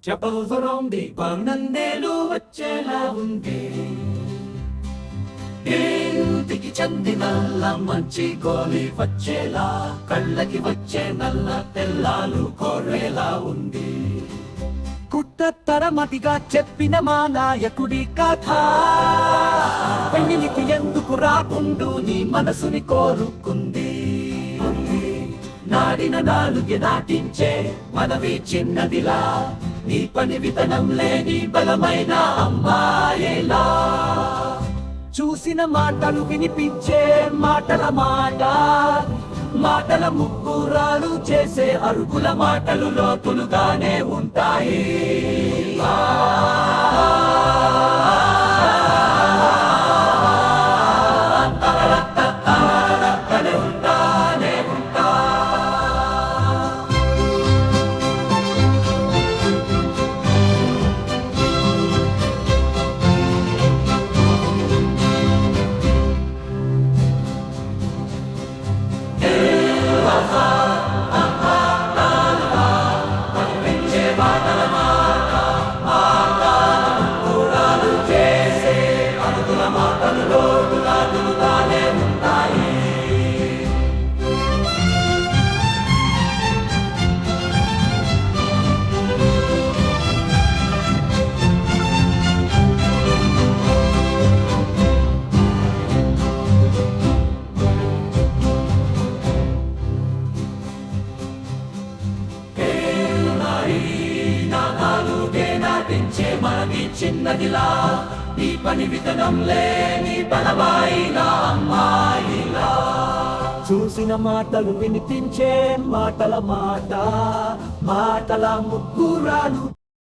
చెప్పవరం దీపానందేలు వచ్చేలా ఉంది. ఇంటికి చెందినల్ల మంచి గోలి వచ్చేలా, కళ్ళకి వచ్చే నల్ల తెల్లాలు కోరేలా ఉంది. కుట్టతరమతిగా చెప్పిన మా నాయకుడి కథ, పెళ్లికి ఎందుకు రాకుండు నీ మనసుని కోరుకుంది. నాడిన నాలుగే నాటించే మనవి చిన్నదిలా, నీ పని వితనం లేని బలమైన అమ్మాయిలా. చూసిన మాటలు వినిపించే మాటల మాట, మాటల ముక్కురాలు చేసే అరుగుల మాటలు లోతులుగానే ఉంటాయి. మనది చిన్నదిలా, నీ పని వితనం లేని బలమైన అమ్మాయిలా. చూసిన మాటలు వినిపించే మాటల మాట, మాటల ముగ్గురాలు